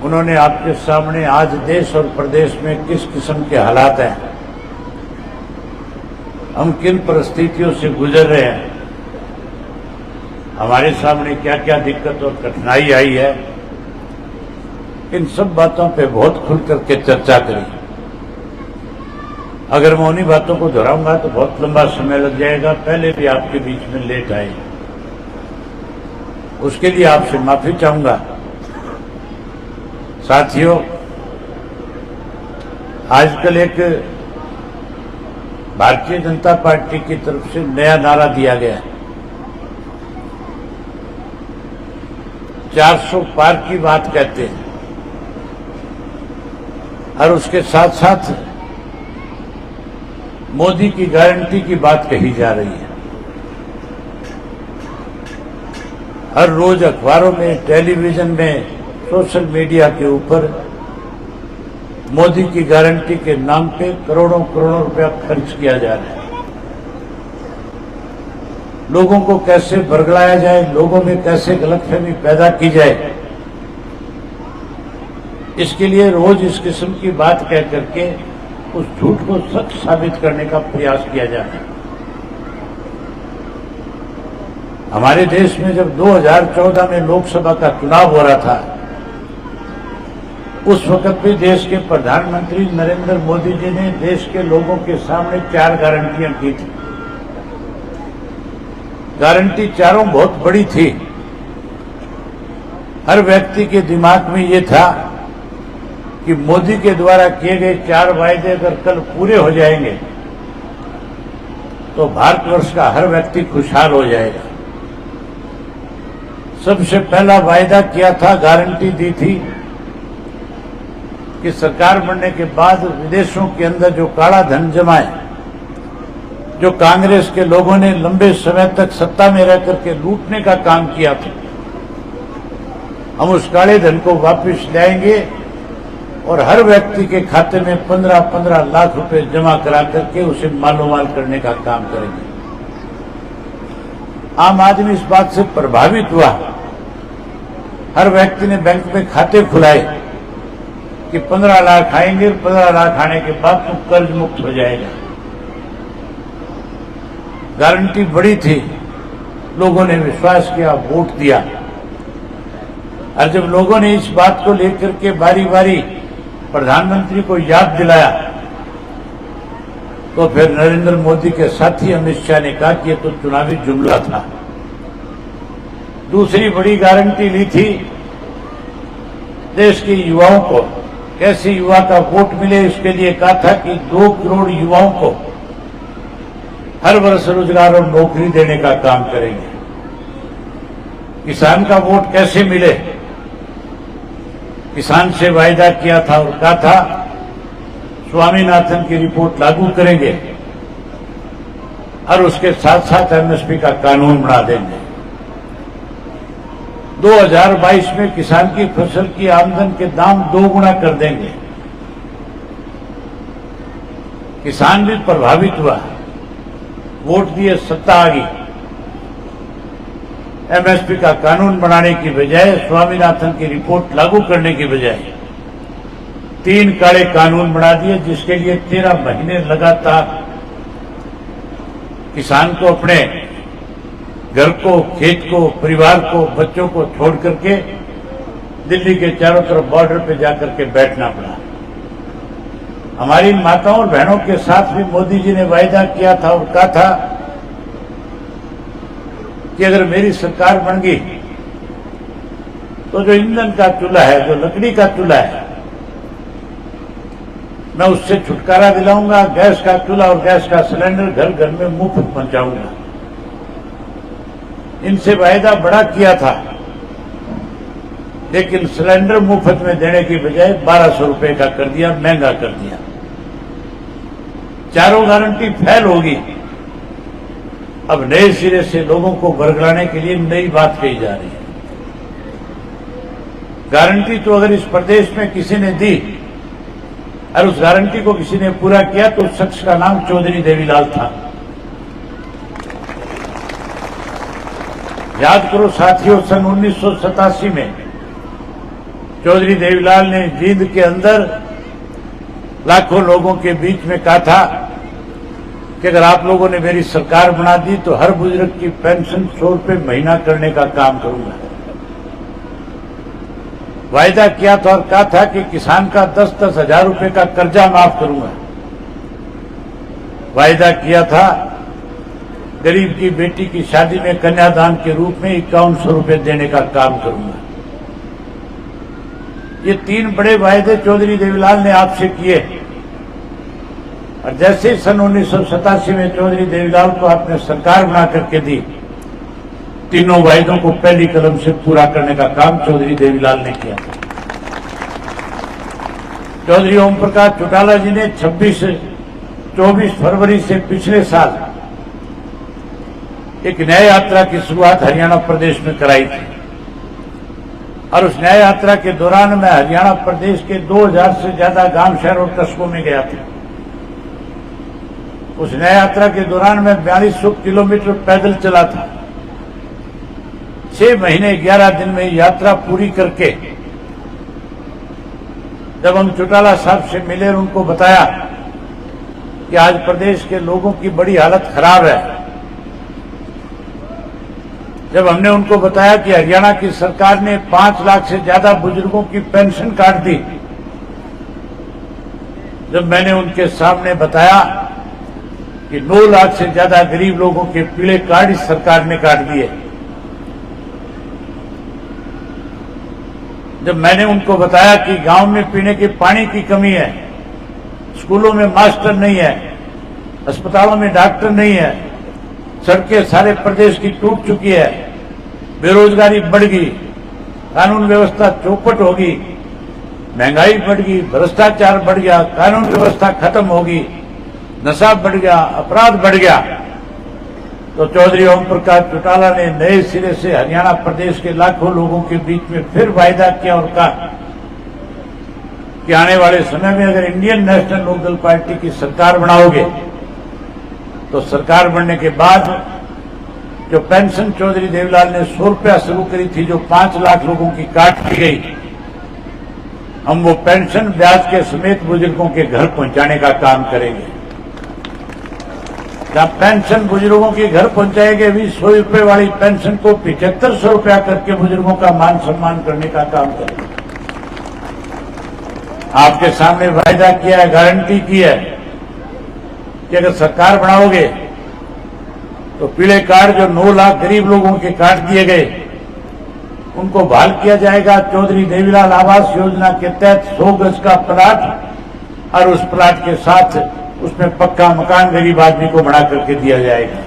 उन्होंने आपके सामने आज देश और प्रदेश में किस किस्म के हालात हैं, हम किन परिस्थितियों से गुजर रहे हैं, हमारे सामने क्या क्या दिक्कत और कठिनाई आई है, इन सब बातों पे बहुत खुल करके चर्चा करी। अगर मैं उन्हीं बातों को दोहराऊंगा तो बहुत लंबा समय लग जाएगा। पहले भी आपके बीच में लेट आए, उसके लिए आपसे माफी चाहूंगा। साथियों, आजकल एक भारतीय जनता पार्टी की तरफ से नया नारा दिया गया है, 400 पार की बात कहते हैं, और उसके साथ साथ मोदी की गारंटी की बात कही जा रही है। हर रोज अखबारों में, टेलीविजन में, सोशल मीडिया के ऊपर मोदी की गारंटी के नाम पे करोड़ों करोड़ों रुपया खर्च किया जा रहा है। लोगों को कैसे बरगलाया जाए, लोगों में कैसे गलतफहमी पैदा की जाए, इसके लिए रोज इस किस्म की बात कह करके उस झूठ को सच साबित करने का प्रयास किया जा रहा है। हमारे देश में जब 2014 में लोकसभा का चुनाव हो रहा था, उस वक्त भी देश के प्रधानमंत्री नरेंद्र मोदी जी ने देश के लोगों के सामने 4 गारंटियां की थी। गारंटी चारों बहुत बड़ी थी। हर व्यक्ति के दिमाग में ये था कि मोदी के द्वारा किए गए 4 वायदे अगर कल पूरे हो जाएंगे तो भारतवर्ष का हर व्यक्ति खुशहाल हो जाएगा। सबसे पहला वायदा किया था, गारंटी दी थी कि सरकार बनने के बाद विदेशों के अंदर जो काला धन जमा है, जो कांग्रेस के लोगों ने लंबे समय तक सत्ता में रह करके लूटने का काम किया था, हम उस काले धन को वापस लाएंगे और हर व्यक्ति के खाते में 15-15 लाख रुपए जमा करा करके उसे मालोमाल करने का काम करेंगे। आम आदमी इस बात से प्रभावित हुआ। हर व्यक्ति ने बैंक में खाते खुलाए कि 15 लाख आएंगे, 15 लाख आने के बाद तो कर्ज मुक्त हो जाएगा। गारंटी बड़ी थी, लोगों ने विश्वास किया, वोट दिया। और जब लोगों ने इस बात को लेकर के बारी बारी प्रधानमंत्री को याद दिलाया, तो फिर नरेंद्र मोदी के साथी अमित शाह ने कहा कि ये तो चुनावी जुमला था। दूसरी बड़ी गारंटी ली थी देश के युवाओं को, कैसे युवा का वोट मिले, इसके लिए कहा था कि 2 करोड़ युवाओं को हर वर्ष रोजगार और नौकरी देने का काम करेंगे। किसान का वोट कैसे मिले, किसान से वायदा किया था और कहा था स्वामीनाथन की रिपोर्ट लागू करेंगे और उसके साथ साथ एमएसपी का कानून बना देंगे। 2022 में किसान की फसल की आमदन के दाम 2 गुना कर देंगे। किसान भी प्रभावित हुआ, वोट दिए, सत्ता आ गई। एमएसपी का कानून बनाने की बजाय, स्वामीनाथन की रिपोर्ट लागू करने की बजाय 3 काले कानून बना दिए, जिसके लिए 13 महीने लगातार किसान को अपने घर को, खेत को, परिवार को, बच्चों को छोड़ करके दिल्ली के चारों तरफ बॉर्डर पे जाकर के बैठना पड़ा। हमारी माताओं और बहनों के साथ भी मोदी जी ने वायदा किया था और कहा था कि अगर मेरी सरकार बन गई तो जो ईंधन का चूल्हा है, जो लकड़ी का चूल्हा है, मैं उससे छुटकारा दिलाऊंगा। गैस का चूल्हा और गैस का सिलेंडर घर घर में मुफ्त पहुंचाऊंगा। इनसे वायदा बड़ा किया था, लेकिन सिलेंडर मुफ्त में देने की बजाय 1200 रुपए का कर दिया, महंगा कर दिया। चारों गारंटी फेल होगी। अब नए सिरे से लोगों को बरगलाने के लिए नई बात कही जा रही है। गारंटी तो अगर इस प्रदेश में किसी ने दी और उस गारंटी को किसी ने पूरा किया तो उस शख्स का नाम चौधरी देवीलाल था। याद करो साथियों, सन 1987 में चौधरी देवीलाल ने जींद के अंदर लाखों लोगों के बीच में कहा था कि अगर आप लोगों ने मेरी सरकार बना दी तो हर बुजुर्ग की पेंशन 100 रुपये महीना करने का काम करूंगा। वायदा किया था और कहा था कि किसान का 10-10 हजार रुपये का कर्जा माफ करूंगा। वायदा किया था गरीब की बेटी की शादी में कन्यादान के रूप में 5100 रुपये देने का काम करूंगा। ये 3 बड़े वायदे चौधरी देवीलाल ने आपसे किए और जैसे ही सन 1987 में चौधरी देवीलाल को आपने सरकार बना करके दी, तीनों वायदों को पहली कदम से पूरा करने का काम चौधरी देवीलाल ने किया। चौधरी ओम प्रकाश चौटाला जी ने 24 फरवरी से पिछले साल एक न्याय यात्रा की शुरुआत हरियाणा प्रदेश में कराई थी और उस न्याय यात्रा के दौरान मैं हरियाणा प्रदेश के 2000 से ज्यादा गांव, शहर और कस्बों में गया था। उस न्याय यात्रा के दौरान मैं 4200 किलोमीटर पैदल चला था। 6 महीने 11 दिन में यात्रा पूरी करके जब हम चौटाला साहब से मिले और उनको बताया कि आज प्रदेश के लोगों की बड़ी हालत खराब है, जब हमने उनको बताया कि हरियाणा की सरकार ने 5 लाख से ज्यादा बुजुर्गों की पेंशन काट दी, जब मैंने उनके सामने बताया कि 9 लाख से ज्यादा गरीब लोगों के पीले कार्ड इस सरकार ने काट दिए, जब मैंने उनको बताया कि गांव में पीने के पानी की कमी है, स्कूलों में मास्टर नहीं है, अस्पतालों में डॉक्टर नहीं है, सड़कें सारे प्रदेश की टूट चुकी है, बेरोजगारी बढ़ गई, कानून व्यवस्था चौपट होगी, महंगाई बढ़ गई, भ्रष्टाचार बढ़ गया, कानून व्यवस्था खत्म होगी, नशा बढ़ गया, अपराध बढ़ गया, तो चौधरी ओम प्रकाश चौटाला ने नए सिरे से हरियाणा प्रदेश के लाखों लोगों के बीच में फिर वायदा किया और कहा कि आने वाले समय में अगर इंडियन नेशनल लोकदल पार्टी की सरकार बनाओगे तो सरकार बनने के बाद जो पेंशन चौधरी देवीलाल ने 100 रुपया शुरू करी थी, जो 5 लाख लोगों की काट दी गई, हम वो पेंशन ब्याज के समेत बुजुर्गों के घर पहुंचाने का काम करेंगे। जहां पेंशन बुजुर्गों के घर पहुंचाएंगे, भी 100 रुपये वाली पेंशन को 7500 रुपया करके बुजुर्गों का मान सम्मान करने का काम करेंगे। आपके सामने वायदा किया है, गारंटी की है कि अगर सरकार बनाओगे तो पीले कार्ड जो 9 लाख गरीब लोगों के काट दिए गए उनको बहाल किया जाएगा। चौधरी देवीलाल आवास योजना के तहत 100 गज का प्लाट और उस प्लाट के साथ उसमें पक्का मकान गरीब आदमी को बना करके दिया जाएगा।